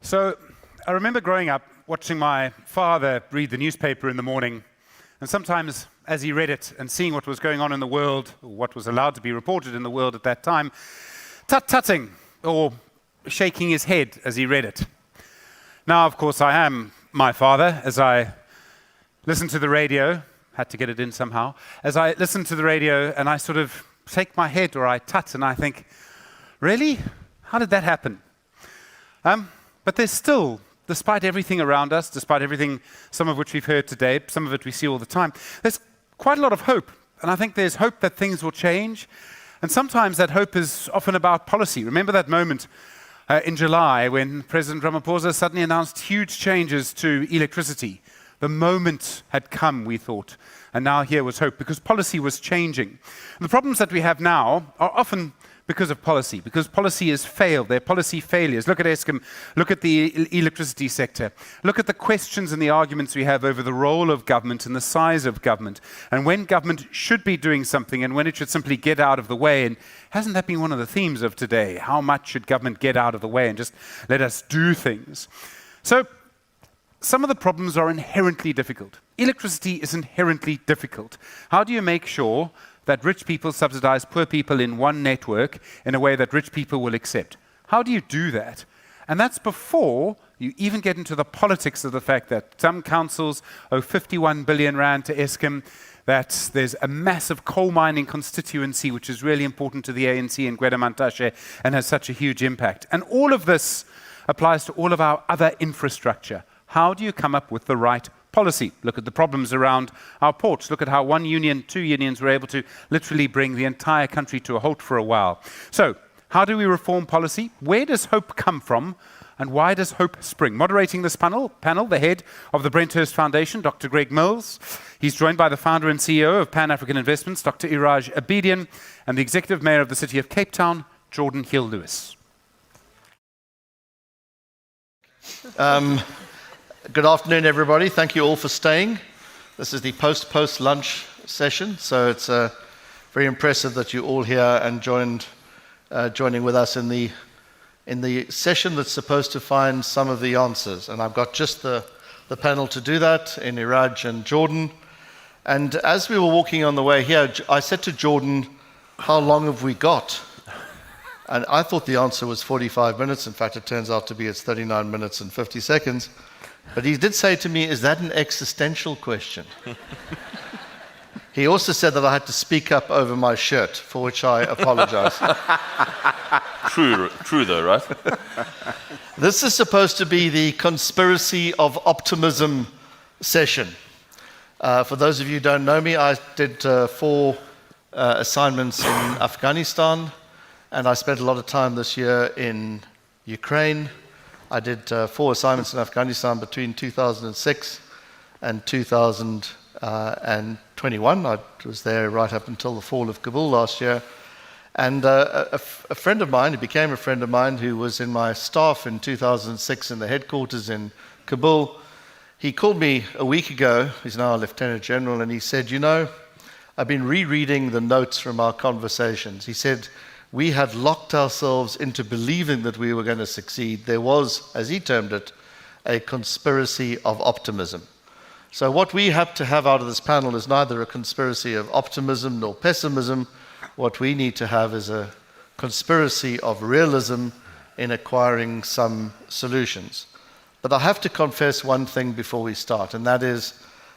So I remember growing up watching my father read the newspaper in the morning, and sometimes as he read it and seeing what was going on in the world, or what was allowed to be reported in the world at that time, tut-tutting or shaking his head as he read it. Now, of course, I am my father as I listen to the radio, had to get it in somehow, as I listen to the radio and I sort of shake my head or I tut and I think, really? How did that happen? But there's still, despite everything around us, despite everything, some of which we've heard today, some of it we see all the time, there's quite a lot of hope. And I think there's hope that things will change. And sometimes that hope is often about policy. Remember that moment in July when President Ramaphosa suddenly announced huge changes to electricity. The moment had come, we thought, and now here was hope because policy was changing. And the problems that we have now are often because of policy, because policy has failed. They're policy failures. Look at Eskom, look at the electricity sector, look at the questions and the arguments we have over the role of government and the size of government, and when government should be doing something and when it should simply get out of the way. And hasn't that been one of the themes of today? How much should government get out of the way and just let us do things? So some of the problems are inherently difficult. Electricity is inherently difficult. How do you make sure that rich people subsidize poor people in one network in a way that rich people will accept? How do you do that? And that's before you even get into the politics of the fact that some councils owe 51 billion rand to Eskom, that there's a massive coal mining constituency which is really important to the ANC in Gwede Mantashe and has such a huge impact. And all of this applies to all of our other infrastructure. How do you come up with the right policy? Look at the problems around our ports. Look at how one union, two unions were able to literally bring the entire country to a halt for a while. So, how do we reform policy? Where does hope come from? And why does hope spring? Moderating this panel, the head of the Brenthurst Foundation, Dr. Greg Mills. He's joined by the founder and CEO of Pan-African Investments, Dr. Iraj Abedian, and the executive mayor of the city of Cape Town, Geordin Hill-Lewis. Good afternoon, everybody. Thank you all for staying. This is the post-lunch session, so it's very impressive that you're all here and joining with us in the session that's supposed to find some of the answers. And I've got just the panel to do that in Iraj and Geordin. And as we were walking on the way here, I said to Geordin, how long have we got? And I thought the answer was 45 minutes. In fact, it turns out to be it's 39 minutes and 50 seconds. But he did say to me, is that an existential question? He also said that I had to speak up over my shirt, for which I apologize. True though, right? This is supposed to be the conspiracy of optimism session. For those of you who don't know me, I did 4 assignments in Afghanistan, and I spent a lot of time this year in Ukraine. I did 4 assignments in Afghanistan between 2006 and 2021. I was there right up until the fall of Kabul last year. And a friend of mine, who became a friend of mine, who was in my staff in 2006 in the headquarters in Kabul, he called me a week ago. He's now a lieutenant general, and he said, you know, I've been rereading the notes from our conversations. He said, we had locked ourselves into believing that we were going to succeed. There was, as he termed it, a conspiracy of optimism. So what we have to have out of this panel is neither a conspiracy of optimism nor pessimism. What we need to have is a conspiracy of realism in acquiring some solutions. But I have to confess one thing before we start, and that is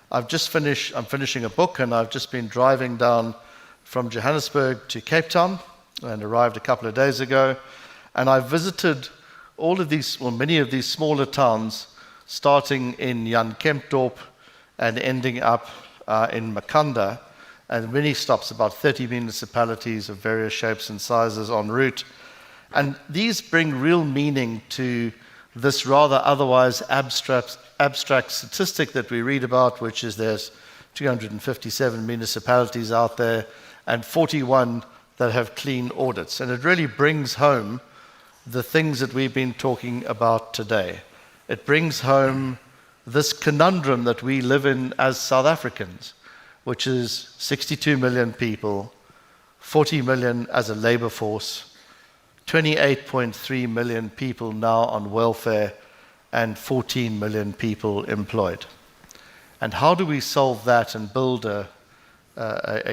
I'm finishing a book, and I've just been driving down from Johannesburg to Cape Town and arrived a couple of days ago. And I visited many of these smaller towns, starting in Jan Kempdorp and ending up in Makanda, and many stops, about 30 municipalities of various shapes and sizes en route. And these bring real meaning to this rather otherwise abstract statistic that we read about, which is there's 257 municipalities out there and 41 that have clean audits. And it really brings home the things that we've been talking about today. It brings home this conundrum that we live in as South Africans, which is 62 million people, 40 million as a labor force, 28.3 million people now on welfare, and 14 million people employed. And how do we solve that and build a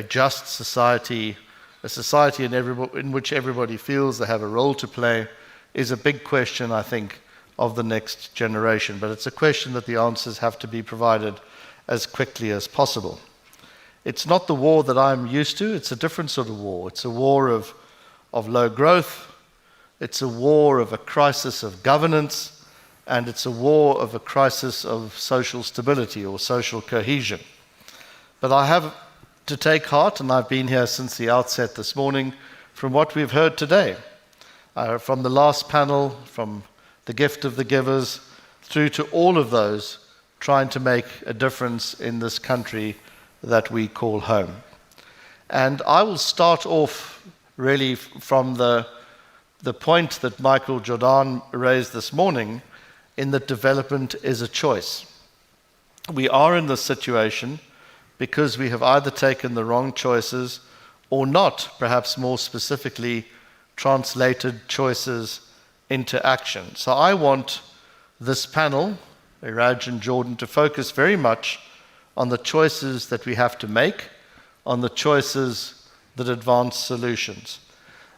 just society, a society in which everybody feels they have a role to play, is a big question, I think, of the next generation. But it's a question that the answers have to be provided as quickly as possible. It's not the war that I'm used to. It's a different sort of war. It's a war of low growth. It's a war of a crisis of governance. And it's a war of a crisis of social stability or social cohesion. But I have to take heart, and I've been here since the outset this morning, from what we've heard today, from the last panel, from the gift of the givers, through to all of those trying to make a difference in this country that we call home. And I will start off really from the point that Michael Jordan raised this morning, in that development is a choice. We are in this situation because we have either taken the wrong choices or not, perhaps more specifically, translated choices into action. So I want this panel, Iraj and Jordan, to focus very much on the choices that we have to make, on the choices that advance solutions.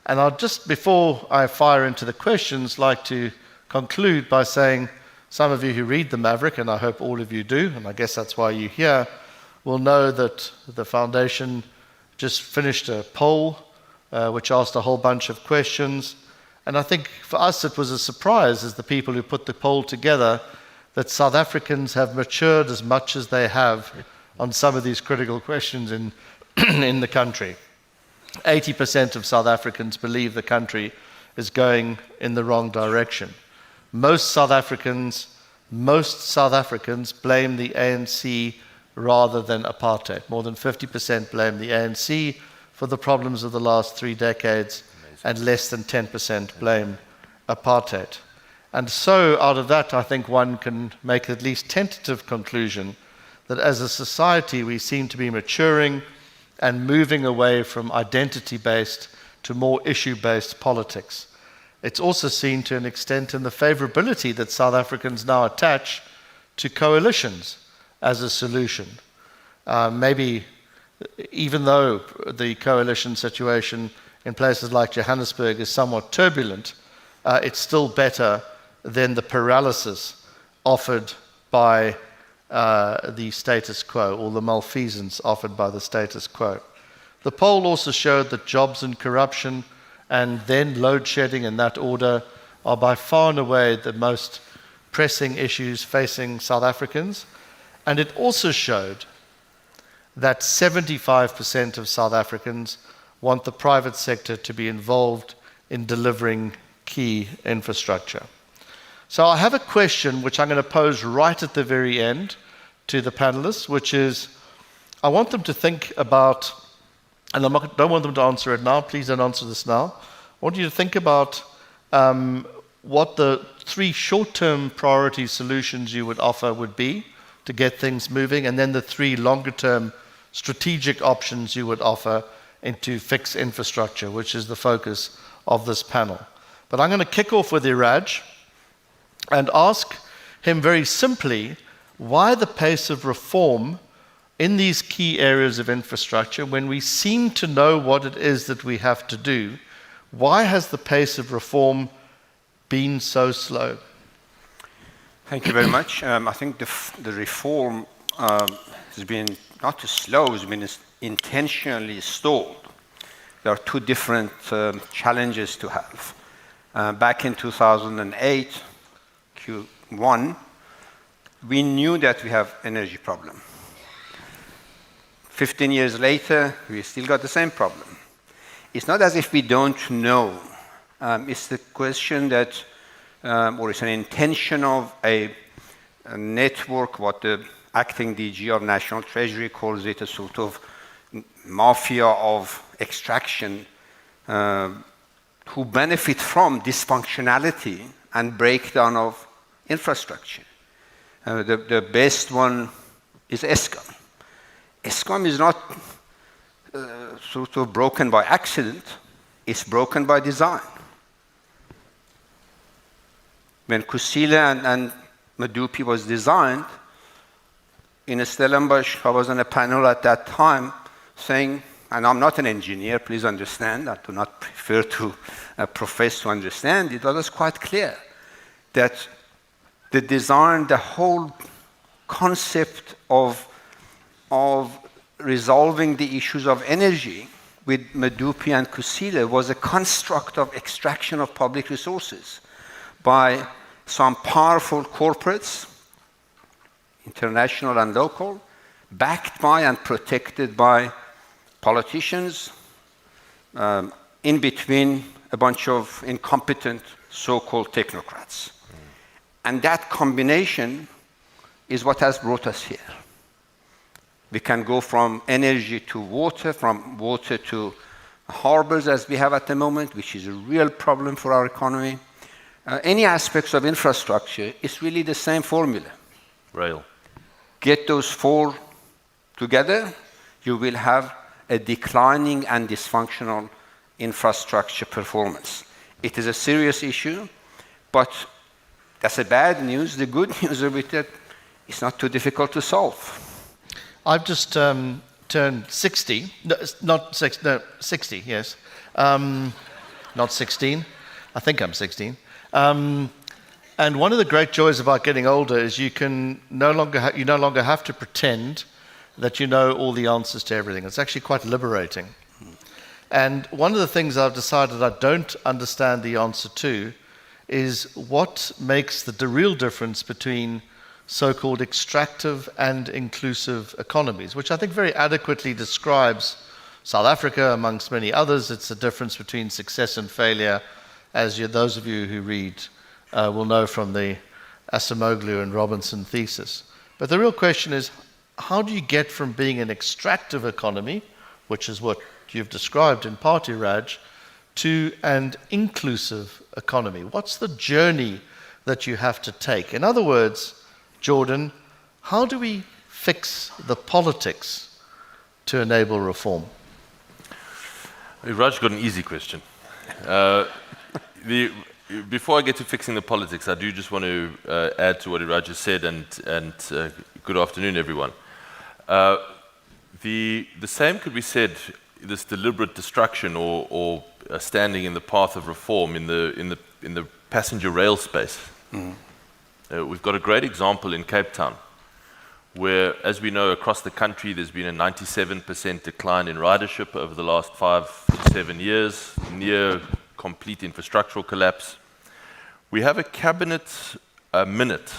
And I'll just, before I fire into the questions, like to conclude by saying, some of you who read the Maverick, and I hope all of you do, and I guess that's why you're here, will know that the foundation just finished a poll which asked a whole bunch of questions. And I think for us it was a surprise, as the people who put the poll together, that South Africans have matured as much as they have on some of these critical questions in the country. 80% of South Africans believe the country is going in the wrong direction. Most South Africans blame the ANC rather than apartheid. More than 50% blame the ANC for the problems of the last 3 decades, and less than 10% blame apartheid. And so out of that, I think one can make at least tentative conclusion that as a society we seem to be maturing and moving away from identity-based to more issue-based politics. It's also seen to an extent in the favorability that South Africans now attach to coalitions as a solution. Maybe even though the coalition situation in places like Johannesburg is somewhat turbulent, it's still better than the paralysis offered by the status quo, or the malfeasance offered by the status quo. The poll also showed that jobs and corruption and then load shedding in that order are by far and away the most pressing issues facing South Africans. And it also showed that 75% of South Africans want the private sector to be involved in delivering key infrastructure. So I have a question which I'm going to pose right at the very end to the panelists, which is, I want them to think about, and don't want them to answer it now, please don't answer this now. I want you to think about what the 3 short-term priority solutions you would offer would be to get things moving, and then the 3 longer-term strategic options you would offer into fix infrastructure, which is the focus of this panel. But I'm going to kick off with Iraj and ask him very simply why the pace of reform in these key areas of infrastructure, when we seem to know what it is that we have to do, why has the pace of reform been so slow? Thank you very much. I think the reform has been not too slow, it's been intentionally stalled. There are 2 different challenges to have. Back in 2008, Q1, we knew that we have energy problem. 15 years later, we still got the same problem. It's not as if we don't know. It's the question that, or it's an intention of a network, what the acting DG of National Treasury calls it, a sort of mafia of extraction, who benefit from dysfunctionality and breakdown of infrastructure. The best one is Eskom. Eskom is not sort of broken by accident, it's broken by design. When Kusile and Medupi was designed, in Stellenbosch, I was on a panel at that time saying, and I'm not an engineer, please understand, I do not prefer to profess to understand it, but it was quite clear that the design, the whole concept of resolving the issues of energy with Medupi and Kusile was a construct of extraction of public resources by some powerful corporates, international and local, backed by and protected by politicians, in between a bunch of incompetent so-called technocrats. And that combination is what has brought us here. We can go from energy to water, from water to harbors as we have at the moment, which is a real problem for our economy. Any aspects of infrastructure, it's really the same formula. Rail. Get those four together, you will have a declining and dysfunctional infrastructure performance. It is a serious issue, but that's the bad news. The good news of it is it's not too difficult to solve. I've just turned 60. No, not 60, no, 60, yes. Not 16. I think I'm 16. And one of the great joys about getting older is you no longer have to pretend that you know all the answers to everything. It's actually quite liberating. And one of the things I've decided I don't understand the answer to is what makes the real difference between so-called extractive and inclusive economies, which I think very adequately describes South Africa amongst many others. It's the difference between success and failure, as those of you who read will know from the Acemoglu and Robinson thesis. But the real question is, how do you get from being an extractive economy, which is what you've described in part, Iraj, to an inclusive economy? What's the journey that you have to take? In other words, Jordan, how do we fix the politics to enable reform? Iraj got an easy question. Before I get to fixing the politics, I do just want to add to what Iraj has said, and good afternoon, everyone. The same could be said, this deliberate destruction or standing in the path of reform in the passenger rail space. Mm-hmm. We've got a great example in Cape Town, where, as we know, across the country, there's been a 97% decline in ridership over the last 5 to 7 years, near complete infrastructural collapse. We have a cabinet minute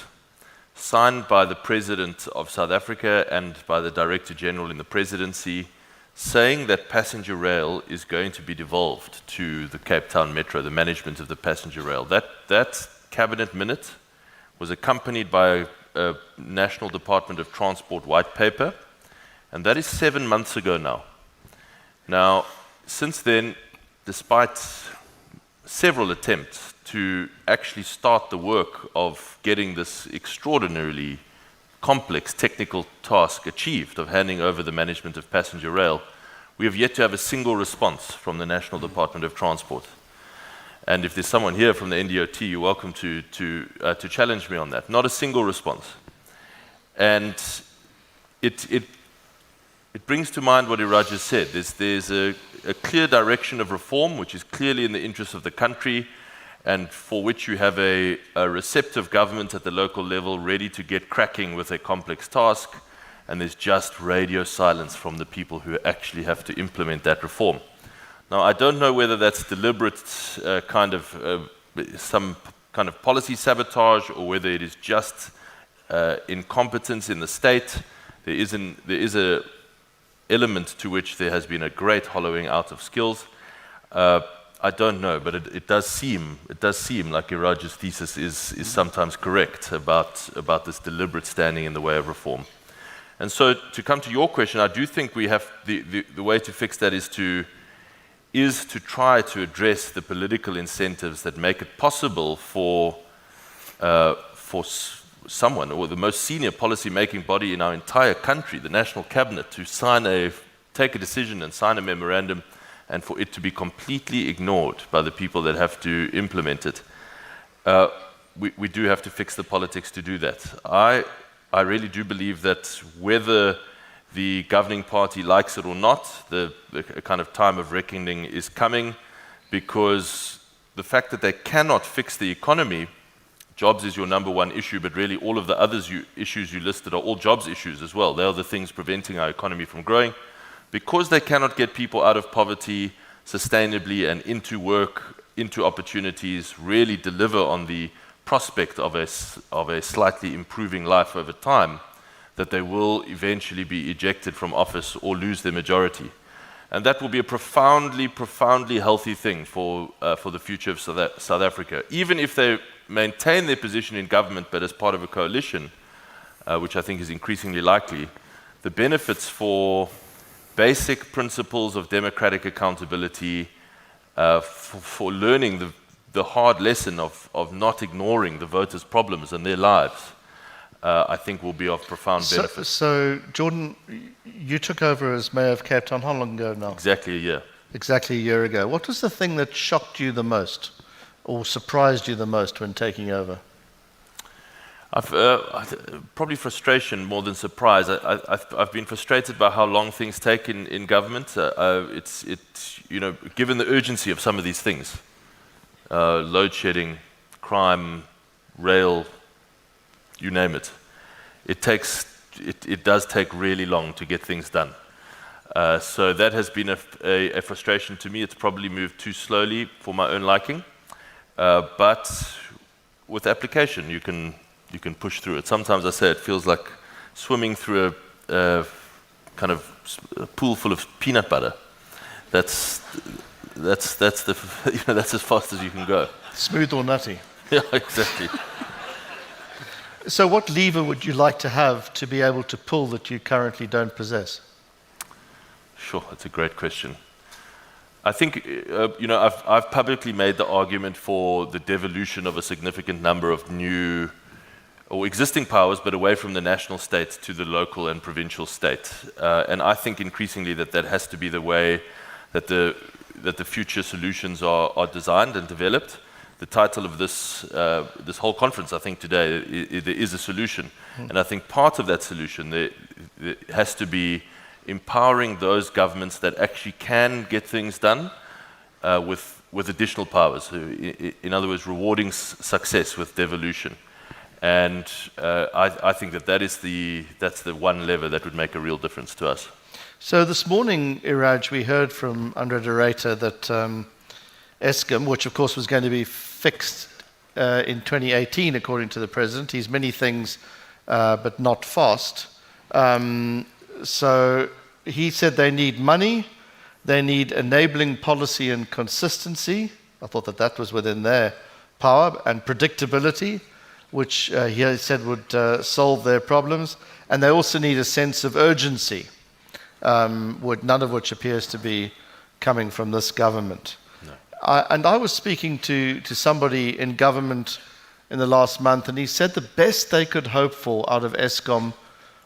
signed by the President of South Africa and by the Director General in the Presidency, saying that passenger rail is going to be devolved to the Cape Town Metro, the management of the passenger rail. That cabinet minute was accompanied by a National Department of Transport white paper, and that is 7 months ago now. Now, since then, despite several attempts to actually start the work of getting this extraordinarily complex technical task achieved of handing over the management of passenger rail, we have yet to have a single response from the National Department of Transport. And if there's someone here from the NDOT, you're welcome to challenge me on that. Not a single response. And it brings to mind what Iraj has said. There's a clear direction of reform, which is clearly in the interest of the country, and for which you have a receptive government at the local level ready to get cracking with a complex task, and there's just radio silence from the people who actually have to implement that reform. Now, I don't know whether that's deliberate some kind of policy sabotage, or whether it is just incompetence in the state. There is a element to which there has been a great hollowing out of skills. I don't know, but it does seem like Iraj's thesis is sometimes correct about this deliberate standing in the way of reform. And so, to come to your question, I do think we have the way to fix that is to try to address the political incentives that make it possible for someone, or the most senior policy-making body in our entire country, the National Cabinet, to take a decision and sign a memorandum, and for it to be completely ignored by the people that have to implement it. we do have to fix the politics to do that. I really do believe that whether the governing party likes it or not, the kind of time of reckoning is coming, because the fact that they cannot fix the economy, jobs is your number one issue, but really all of the other issues you listed are all jobs issues as well. They are the things preventing our economy from growing. Because they cannot get people out of poverty sustainably and into work, into opportunities, really deliver on the prospect of a slightly improving life over time, that they will eventually be ejected from office or lose their majority. And that will be a profoundly, profoundly healthy thing for the future of South Africa. Even if they maintain their position in government, but as part of a coalition, which I think is increasingly likely, the benefits for basic principles of democratic accountability, for learning the hard lesson of not ignoring the voters' problems and their lives, I think will be of profound benefit. So, Jordan, you took over as mayor of Cape Town how long ago now? Exactly a year. Exactly a year ago. What was the thing that shocked you the most or surprised you the most when taking over? Probably frustration more than surprise. I've been frustrated by how long things take in government. Given the urgency of some of these things, load shedding, crime, rail, you name it. It does take really long to get things done. So that has been a frustration to me. It's probably moved too slowly for my own liking. But with application, you can push through it. Sometimes I say it feels like swimming through a kind of a pool full of peanut butter. That's as fast as you can go. Smooth or nutty. Yeah, exactly. So what lever would you like to have to be able to pull that you currently don't possess? Sure, that's a great question. I think, I've publicly made the argument for the devolution of a significant number of new or existing powers, but away from the national state to the local and provincial state. And I think increasingly that has to be the way that the future solutions are designed and developed. The title of this whole conference, I think today, there is a solution. And I think part of that solution there has to be empowering those governments that actually can get things done with additional powers. In other words, rewarding success with devolution. And I think that's the one lever that would make a real difference to us. So this morning, Iraj, we heard from Andre de Ruyter that Eskom, which of course was going to be fixed in 2018, according to the president. He's many things, but not fast. So he said they need money, they need enabling policy and consistency. I thought that was within their power, and predictability, which he said would solve their problems. And they also need a sense of urgency, none of which appears to be coming from this government. No. And I was speaking to somebody in government in the last month, and he said the best they could hope for out of Eskom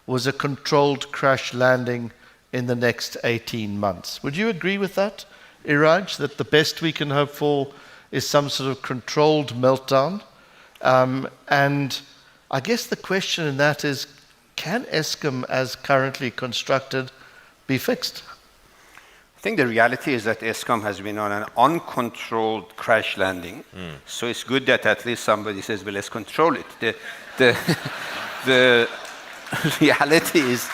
was a controlled crash landing in the next 18 months. Would you agree with that, Iraj, that the best we can hope for is some sort of controlled meltdown? And I guess the question in that is, can Eskom, as currently constructed, be fixed? I think the reality is that Eskom has been on an uncontrolled crash landing. So it's good that at least somebody says, well, let's control it. The reality is...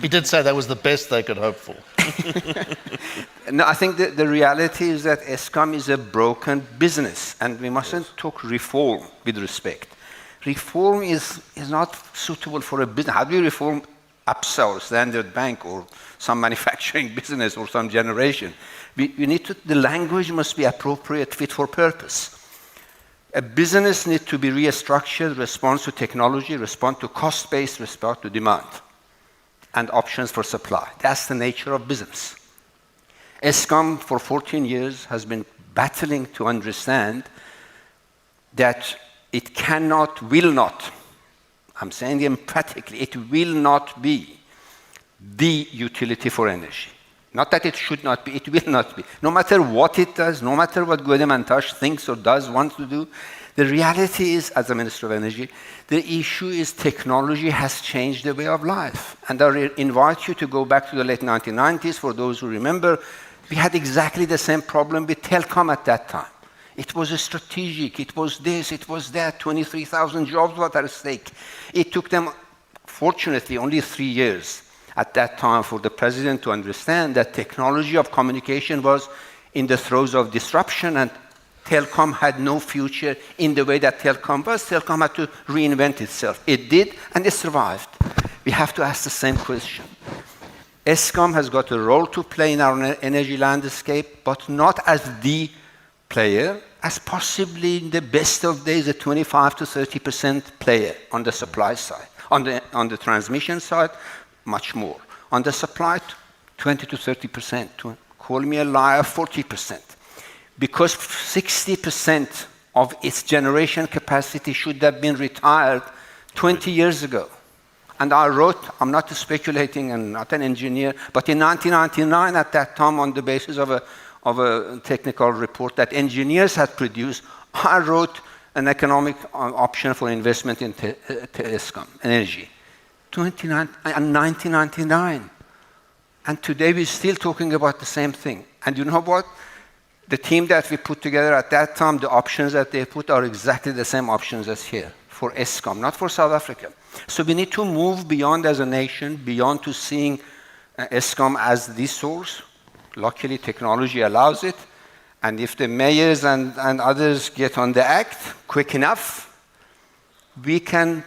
he did say that was the best they could hope for. No, I think the reality is that Eskom is a broken business, and we mustn't talk reform with respect. Reform is not suitable for a business. How do you reform Absa or Standard Bank or some manufacturing business or some generation? The language must be appropriate, fit for purpose. A business needs to be restructured, respond to technology, respond to cost base, respond to demand, and options for supply. That's the nature of business. Eskom, for 14 years, has been battling to understand that it cannot, will not, I'm saying emphatically, it will not be the utility for energy. Not that it should not be, it will not be. No matter what it does, no matter what Guillaume Antash thinks or does want to do, the reality is, as a Minister of Energy, the issue is technology has changed the way of life. And I invite you to go back to the late 1990s, for those who remember, we had exactly the same problem with telecom at that time. It was a strategic, it was this, it was that, 23,000 jobs were at stake. It took them, fortunately, only 3 years at that time for the president to understand that technology of communication was in the throes of disruption, and telecom had no future in the way that telecom was. Telecom had to reinvent itself. It did, and it survived. We have to ask the same question. Eskom has got a role to play in our energy landscape, but not as the player, as possibly in the best of days, a 25 to 30% player on the supply side. On the transmission side, much more. On the supply, 20 to 30%. Call me a liar, 40%. Because 60% of its generation capacity should have been retired 20 years ago. And I wrote, I'm not speculating and not an engineer, but in 1999 at that time, on the basis of a technical report that engineers had produced, I wrote an economic option for investment in Eskom energy. 1999. And today we're still talking about the same thing. And you know what? The team that we put together at that time, the options that they put are exactly the same options as here for Eskom, not for South Africa. So we need to move beyond as a nation, beyond to seeing Eskom as the source. Luckily, technology allows it. And if the mayors and others get on the act quick enough, we can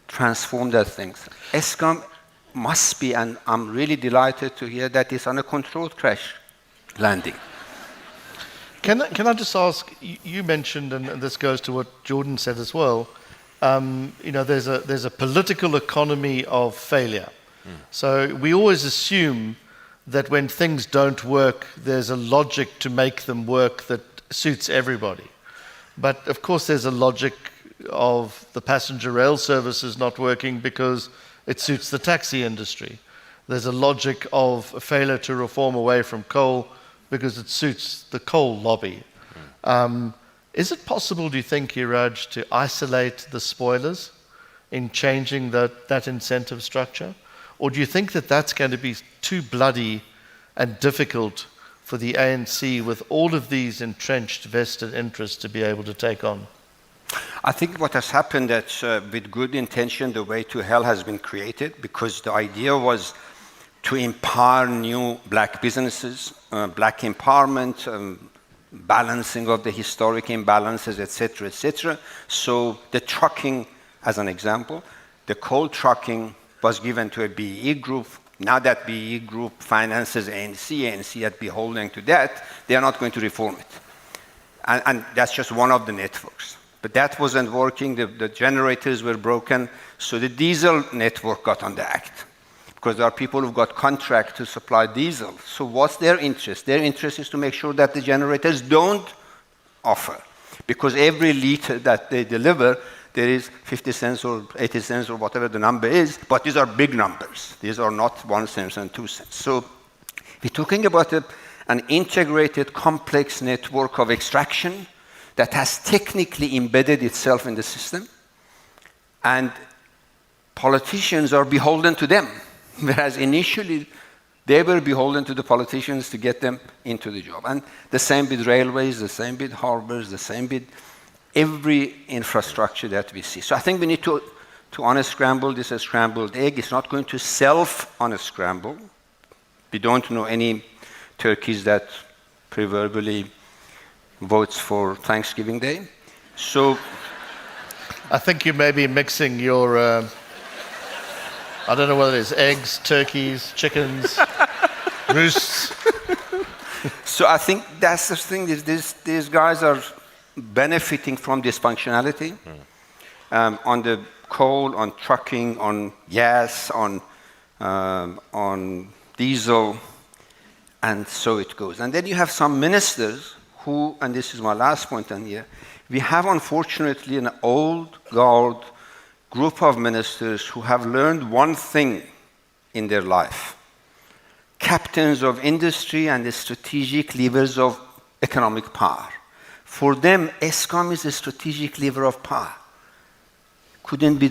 transform that things. Eskom must be, and I'm really delighted to hear that it's on a controlled crash landing. Can I just ask, you mentioned, and this goes to what Jordan said as well, there's a political economy of failure. So we always assume that when things don't work, there's a logic to make them work that suits everybody. But of course there's a logic of the passenger rail services not working because it suits the taxi industry. There's a logic of a failure to reform away from coal because it suits the coal lobby. Is it possible, do you think, Iraj, to isolate the spoilers in changing that incentive structure? Or do you think that that's going to be too bloody and difficult for the ANC with all of these entrenched vested interests to be able to take on? I think what has happened that with good intention, the way to hell has been created, because the idea was to empower new black businesses, black empowerment, balancing of the historic imbalances, etc., etc. So the trucking, as an example, the coal trucking was given to a BEE group. Now that BEE group finances ANC had beholden to that, they are not going to reform it. And that's just one of the networks. But that wasn't working, the generators were broken, so the diesel network got on the act. Because there are people who've got contract to supply diesel. So what's their interest? Their interest is to make sure that the generators don't offer. Because every liter that they deliver, there is 50 cents or 80 cents or whatever the number is, but these are big numbers. These are not 1 cent and 2 cents. So we're talking about an integrated, complex network of extraction that has technically embedded itself in the system, and politicians are beholden to them, whereas initially they were beholden to the politicians to get them into the job. And the same with railways, the same with harbors, the same with every infrastructure that we see. So I think we need to unscramble this as scrambled egg. It's not going to self-unscramble. We don't know any turkeys that proverbially votes for Thanksgiving Day. So I think you may be mixing your, I don't know whether it's eggs, turkeys, chickens, roosts. So I think that's the thing, these guys are benefiting from this functionality on the coal, on trucking, on gas, on diesel, and so it goes. And then you have some ministers who, and this is my last point on here, we have unfortunately an old guard group of ministers who have learned one thing in their life: captains of industry and the strategic levers of economic power. For them, ESCOM is a strategic lever of power. Couldn't be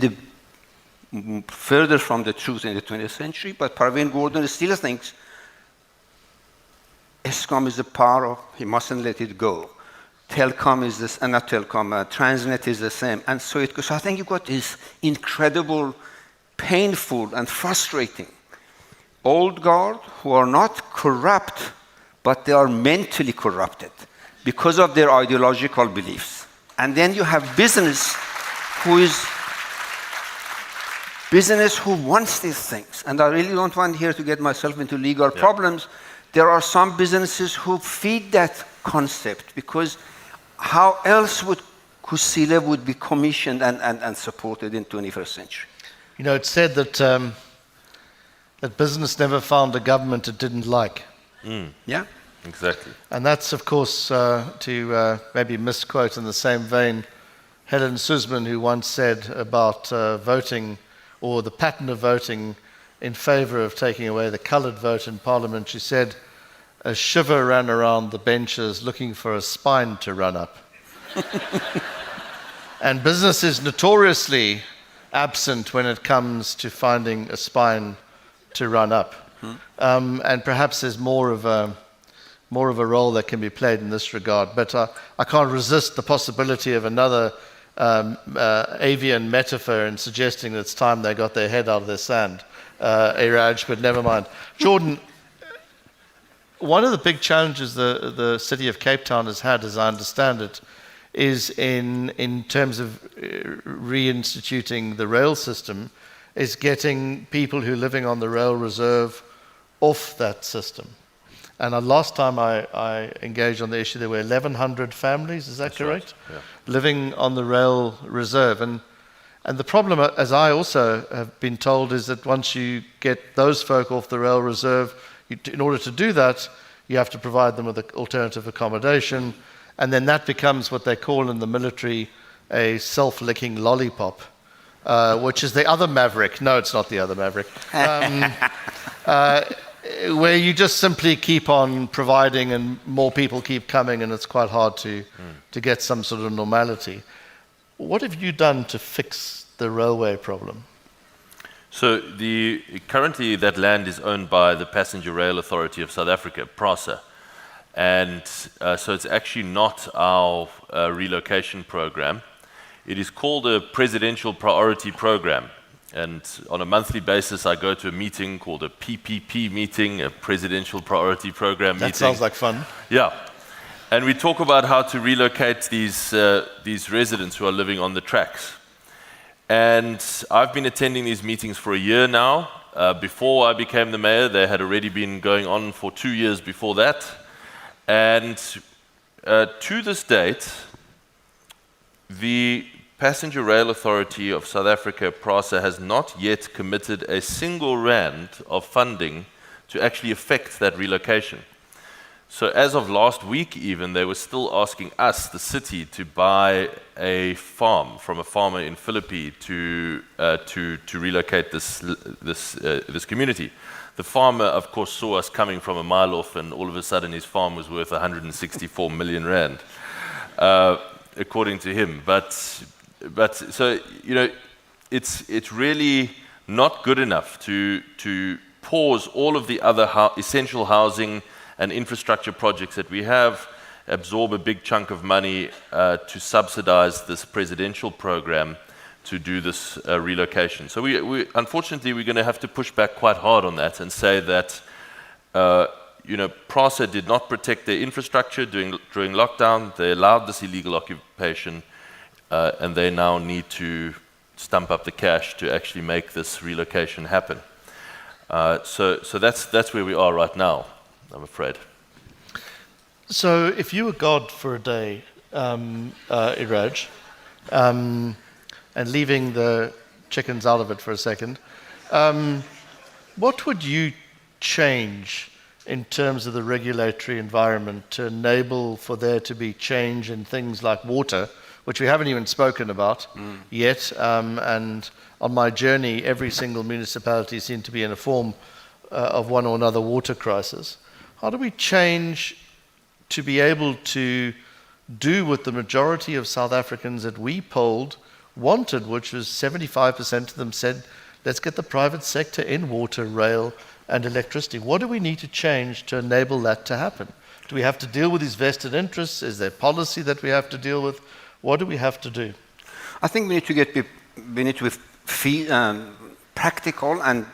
further from the truth in the 20th century, but Praveen Gordhan still thinks ESCOM is the power of, he mustn't let it go. Telcom is this, not Telcom, Transnet is the same, and so it goes. So I think you've got this incredible, painful, and frustrating old guard who are not corrupt, but they are mentally corrupted because of their ideological beliefs. And then you have business who wants these things. And I really don't want here to get myself into legal problems. There are some businesses who feed that concept, because how else would Kusile would be commissioned and supported in 21st century? You know, it's said that that business never found a government it didn't like. Yeah. Exactly. And that's, of course, to maybe misquote in the same vein, Helen Suzman, who once said about voting, or the pattern of voting in favor of taking away the coloured vote in Parliament, she said, a shiver ran around the benches looking for a spine to run up. And business is notoriously absent when it comes to finding a spine to run up. And perhaps there's more of a role that can be played in this regard. But I can't resist the possibility of another avian metaphor in suggesting that it's time they got their head out of their sand, Iraj, but never mind. Jordan, one of the big challenges the city of Cape Town has had, as I understand it, is in terms of reinstituting the rail system, is getting people who are living on the rail reserve off that system. And last time I engaged on the issue, there were 1,100 families, is that That's correct? Right. Yeah. Living on the rail reserve. And the problem, as I also have been told, is that once you get those folk off the rail reserve, in order to do that, you have to provide them with alternative accommodation. And then that becomes what they call in the military a self-licking lollipop, which is the other maverick. No, it's not the other maverick. Where you just simply keep on providing and more people keep coming, and it's quite hard to get some sort of normality. What have you done to fix the railway problem? So currently that land is owned by the Passenger Rail Authority of South Africa, PRASA. And so it's actually not our relocation program. It is called a Presidential Priority Program. And on a monthly basis, I go to a meeting called a PPP meeting, a Presidential Priority Program meeting. That sounds like fun. Yeah. And we talk about how to relocate these residents who are living on the tracks. And I've been attending these meetings for a year now. Before I became the mayor, they had already been going on for 2 years before that. And to this date, the Passenger Rail Authority of South Africa, PRASA, has not yet committed a single rand of funding to actually effect that relocation. So as of last week even, they were still asking us, the city, to buy a farm from a farmer in Philippi to relocate this community. The farmer, of course, saw us coming from a mile off, and all of a sudden his farm was worth 164 million rand, according to him. But so, you know, it's really not good enough to pause all of the other essential housing and infrastructure projects that we have, absorb a big chunk of money to subsidize this presidential program to do this relocation. So we unfortunately, we're going to have to push back quite hard on that and say that, you know, PRASA did not protect their infrastructure during lockdown. They allowed this illegal occupation, and they now need to stump up the cash to actually make this relocation happen. So that's where we are right now, I'm afraid. So if you were God for a day, Iraj, and leaving the chickens out of it for a second, what would you change in terms of the regulatory environment to enable for there to be change in things like water, which we haven't even spoken about yet? And on my journey, every single municipality seemed to be in a form of one or another water crisis. How do we change to be able to do what the majority of South Africans that we polled wanted, which was 75% of them said, let's get the private sector in water, rail, and electricity. What do we need to change to enable that to happen? Do we have to deal with these vested interests? Is there policy that we have to deal with? What do we have to do? I think we need to be practical and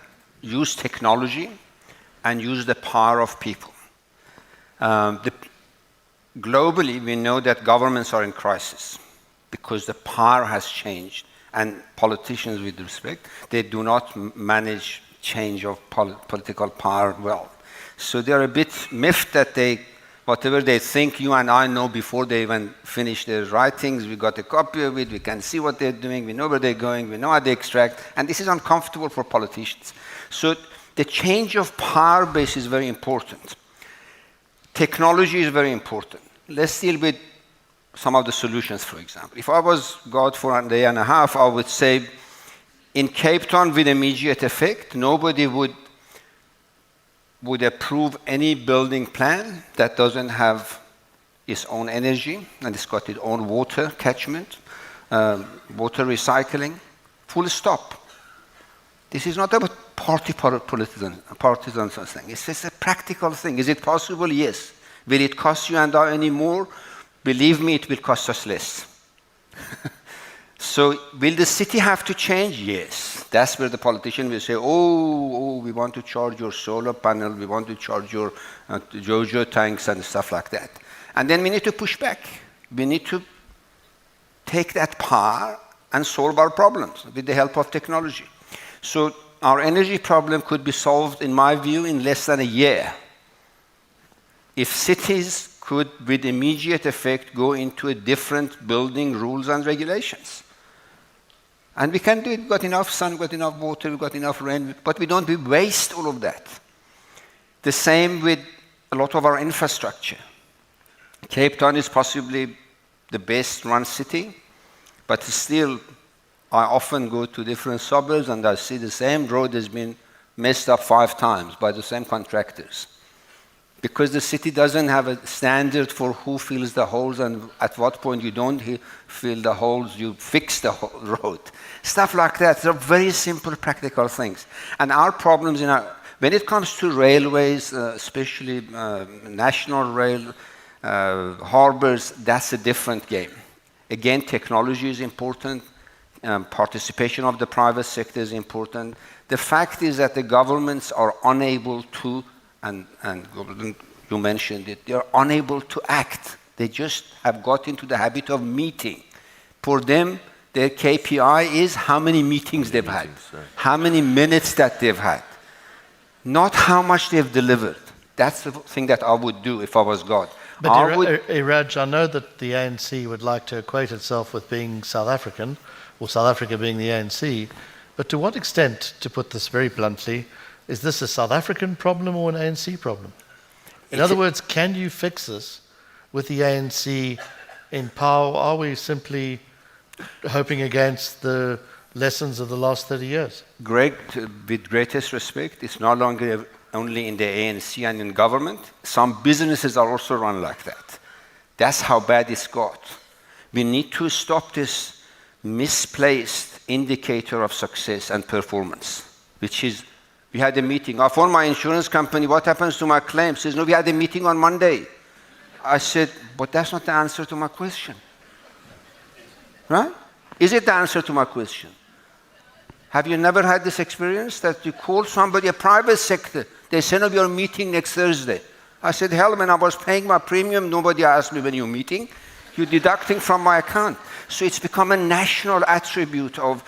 use technology and use the power of people. Globally, we know that governments are in crisis because the power has changed, and politicians, with respect, they do not manage change of political power well. So they're a bit miffed that whatever they think you and I know before they even finish their writings, we got a copy of it, we can see what they're doing, we know where they're going, we know how they extract, and this is uncomfortable for politicians. So the change of power base is very important. Technology is very important. Let's deal with some of the solutions, for example. If I was God for a day and a half, I would say, in Cape Town, with immediate effect, nobody would approve any building plan that doesn't have its own energy and it's got its own water catchment, water recycling, full stop. This is not about partisan thing. It's just a practical thing. Is it possible? Yes. Will it cost you and I any more? Believe me, it will cost us less. So will the city have to change? Yes. That's where the politician will say, oh, we want to charge your solar panel, we want to charge your Jojo tanks and stuff like that. And then we need to push back. We need to take that power and solve our problems with the help of technology. So our energy problem could be solved, in my view, in less than a year. If cities could, with immediate effect, go into a different building rules and regulations. And we can do it. We've got enough sun, we've got enough water, we've got enough rain, but we don't waste all of that. The same with a lot of our infrastructure. Cape Town is possibly the best run city, but still, I often go to different suburbs and I see the same road has been messed up 5 times by the same contractors. Because the city doesn't have a standard for who fills the holes and at what point you don't fill the holes, you fix the road. Stuff like that. They're very simple, practical things. And our problems when it comes to railways, especially national rail, harbors, that's a different game. Again, technology is important. Participation of the private sector is important. The fact is that the governments are unable to, and you mentioned it, they are unable to act. They just have got into the habit of meeting. For them, their KPI is how many meetings they've had, how many minutes that they've had, not how much they've delivered. That's the thing that I would do if I was God. But Iraj, I know that the ANC would like to equate itself with being South African, or South Africa being the ANC, but to what extent, to put this very bluntly, is this a South African problem or an ANC problem? In other words, can you fix this with the ANC in power, or are we simply hoping against the lessons of the last 30 years? Greg, with greatest respect, it's no longer only in the ANC and in government. Some businesses are also run like that. That's how bad it's got. We need to stop this misplaced indicator of success and performance, which is, we had a meeting. I phoned my insurance company, what happens to my claim? Says, no, we had a meeting on Monday. I said, but that's not the answer to my question. Right? Is it the answer to my question? Have you never had this experience that you call somebody, a private sector, they say, no, we are meeting next Thursday. I said, hell, when I was paying my premium, nobody asked me when you're meeting. You're deducting from my account. So it's become a national attribute of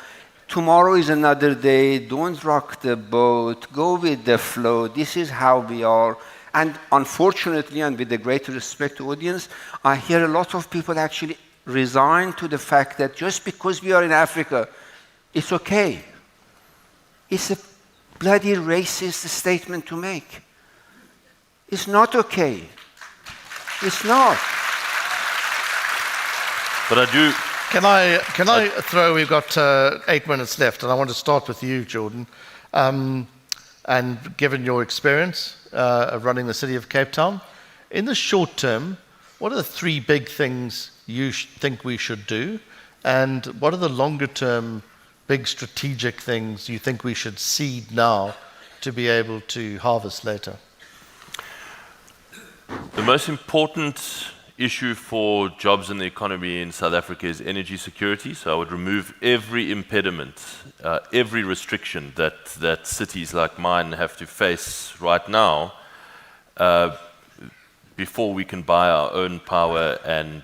tomorrow is another day, don't rock the boat, go with the flow, this is how we are. And unfortunately, and with the great respect to audience, I hear a lot of people actually resign to the fact that just because we are in Africa, it's okay. It's a bloody racist statement to make. It's not okay. It's not. But I do... Can I throw, we've got 8 minutes left, and I want to start with you, Geordin. and given your experience of running the city of Cape Town, in the short term, what are the three big things you think we should do? And what are the longer term big strategic things you think we should seed now to be able to harvest later? The most important issue for jobs in the economy in South Africa is energy security. So I would remove every impediment, every restriction that cities like mine have to face right now before we can buy our own power and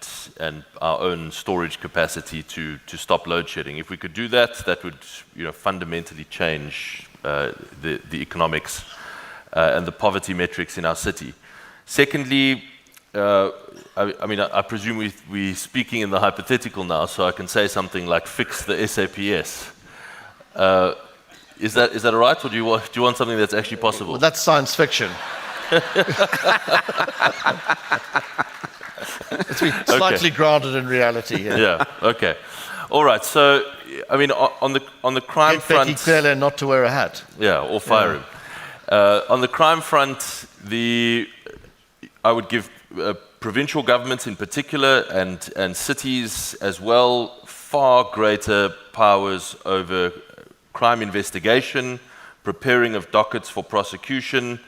our own storage capacity to stop load shedding. If we could do that, that would fundamentally change the economics and the poverty metrics in our city. Secondly, I presume we're speaking in the hypothetical now, so I can say something like fix the SAPS. Is that all right, or do you want something that's actually possible? Well, that's science fiction. Let's be slightly grounded in reality here. Yeah. Okay. All right. So, on the crime front, Becky clearly not to wear a hat. Yeah, or fire him. On the crime front, I would give provincial governments in particular and cities as well far greater powers over crime investigation, preparing of dockets for prosecution,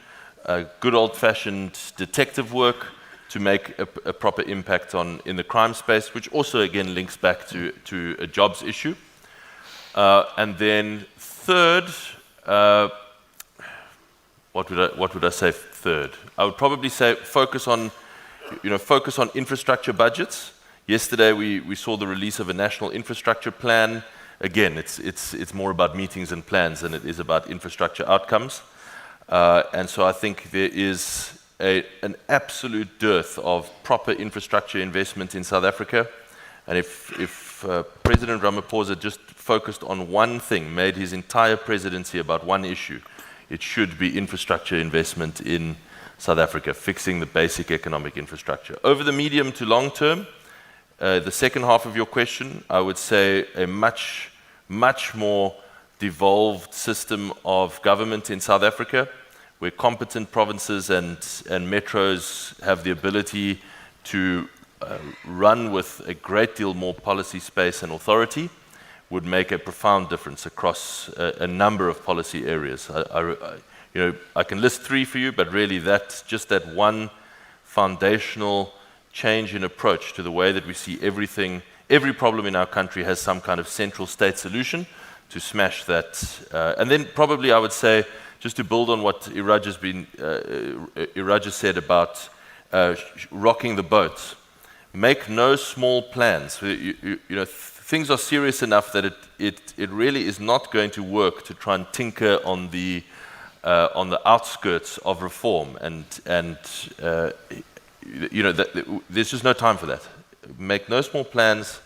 good old-fashioned detective work to make a proper impact in the crime space, which also again links back to a jobs issue. And then third, what would I say third? I would probably say focus on infrastructure budgets. Yesterday we saw the release of a national infrastructure plan. Again, it's more about meetings and plans than it is about infrastructure outcomes. And so I think there is an absolute dearth of proper infrastructure investment in South Africa. And if President Ramaphosa just focused on one thing, made his entire presidency about one issue, it should be infrastructure investment in South Africa, fixing the basic economic infrastructure. Over the medium to long term, the second half of your question, I would say a much more devolved system of government in South Africa, where competent provinces and metros have the ability to run with a great deal more policy space and authority, would make a profound difference across a number of policy areas. I can list three for you, but really just that one foundational change in approach to the way that we see everything. Every problem in our country has some kind of central state solution to smash that. And then probably I would say, just to build on what Iraj has said about rocking the boat, make no small plans. Things are serious enough that it really is not going to work to try and tinker on the outskirts of reform, and there's just no time for that. Make no small plans,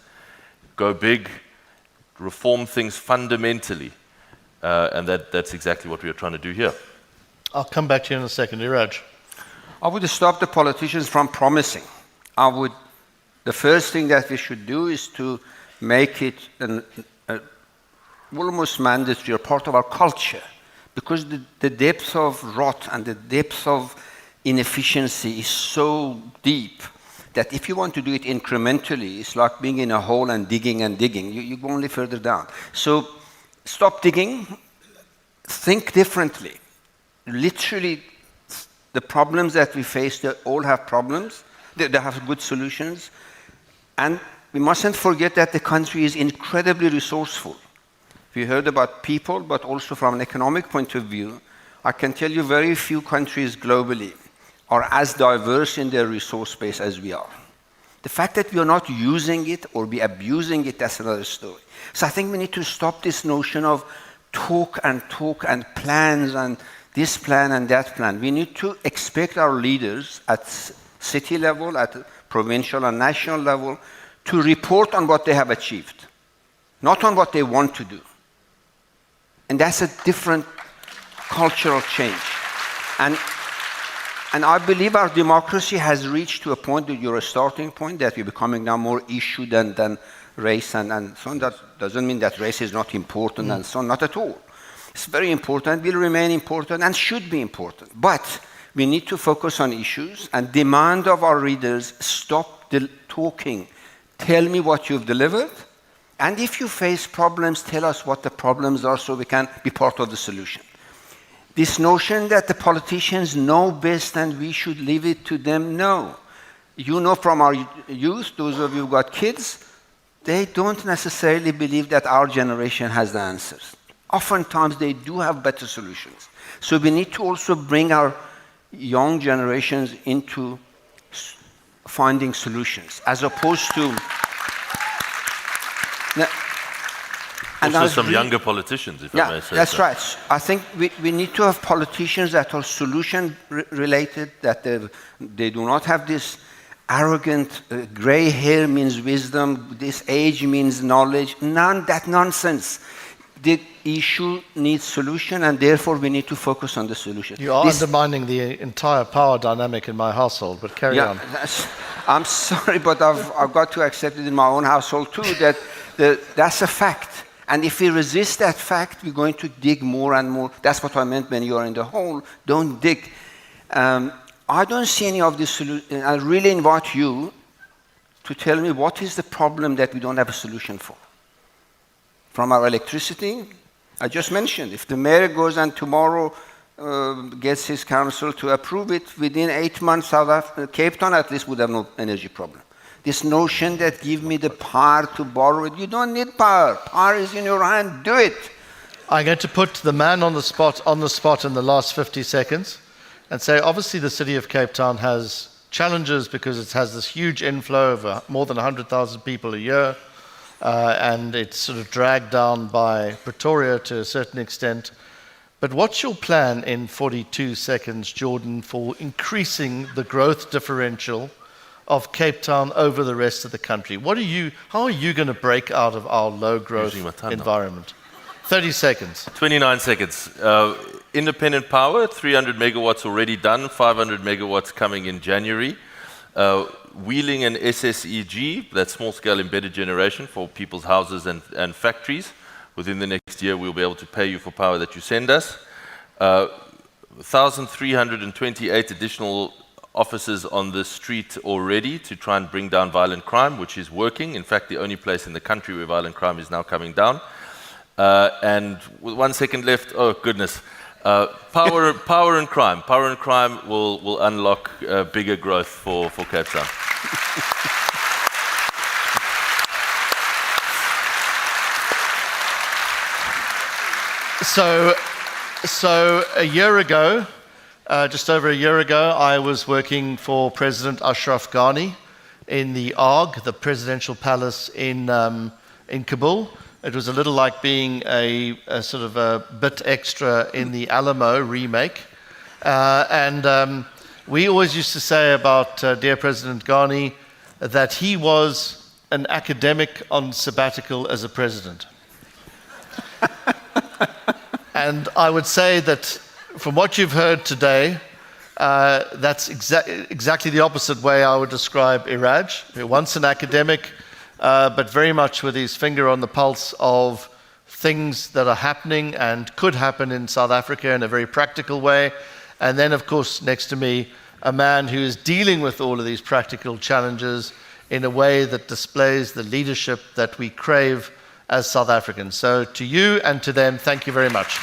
go big, reform things fundamentally, and that's exactly what we are trying to do here. I'll come back to you in a second. Iraj. I would stop the politicians from promising. The first thing that we should do is to make it almost mandatory or part of our culture, because the depth of rot and the depth of inefficiency is so deep that if you want to do it incrementally, it's like being in a hole and digging. You go only further down. So stop digging, think differently. Literally, the problems that we face, they all have problems. They have good solutions. And we mustn't forget that the country is incredibly resourceful. We heard about people, but also from an economic point of view, I can tell you very few countries globally are as diverse in their resource base as we are. The fact that we are not using it or be abusing it, that's another story. So I think we need to stop this notion of talk and plans and this plan and that plan. We need to expect our leaders at city level, at provincial and national level, to report on what they have achieved, not on what they want to do. And that's a different cultural change. And I believe our democracy has reached to a point that you're a starting point, that we're becoming now more issue than race and so on. That doesn't mean that race is not important and so on, not at all. It's very important, will remain important, and should be important. But we need to focus on issues and demand of our readers, stop talking. Tell me what you've delivered. And if you face problems, tell us what the problems are so we can be part of the solution. This notion that the politicians know best and we should leave it to them, no. You know from our youth, those of you who got kids, they don't necessarily believe that our generation has the answers. Oftentimes they do have better solutions. So we need to also bring our young generations into finding solutions, as opposed to... Also some younger politicians, if I may say. That's right. I think we need to have politicians that are solution-related, that they do not have this arrogant, gray hair means wisdom, this age means knowledge. That nonsense. The issue needs solution, and therefore we need to focus on the solution. You are undermining the entire power dynamic in my household, but carry on. I'm sorry, but I've got to accept it in my own household too, that's a fact. And if we resist that fact, we're going to dig more and more. That's what I meant when you are in the hole. Don't dig. I don't see any of this solution. I really invite you to tell me what is the problem that we don't have a solution for. From our electricity, I just mentioned, if the mayor goes and tomorrow gets his council to approve it, within 8 months, Cape Town at least would have no energy problem. This notion that give me the power to borrow it, you don't need power. Power is in your hand, do it. I'm going to put the man on the spot in the last 50 seconds and say, obviously the city of Cape Town has challenges because it has this huge inflow of more than 100,000 people a year, and it's sort of dragged down by Pretoria to a certain extent. But what's your plan in 42 seconds, Jordan, for increasing the growth differential of Cape Town over the rest of the country? How are you going to break out of our low growth environment? 30 seconds. 29 seconds. Independent power, 300 megawatts already done, 500 megawatts coming in January. Wheeling and SSEG, that's small-scale embedded generation for people's houses and factories. Within the next year, we'll be able to pay you for power that you send us. 1,328 additional officers on the street already to try and bring down violent crime, which is working. In fact, the only place in the country where violent crime is now coming down. And with 1 second left, oh goodness, power and crime. Power and crime will unlock bigger growth for Cape Town. So a year ago, just over a year ago, I was working for President Ashraf Ghani in the ARG, the presidential palace in Kabul. It was a little like being a sort of a bit extra in the Alamo remake. And we always used to say about dear President Ghani that he was an academic on sabbatical as a president. And I would say that from what you've heard today, that's exactly the opposite way I would describe Iraj. Once an academic, but very much with his finger on the pulse of things that are happening and could happen in South Africa in a very practical way. And then, of course, next to me, a man who is dealing with all of these practical challenges in a way that displays the leadership that we crave as South Africans. So to you and to them, thank you very much.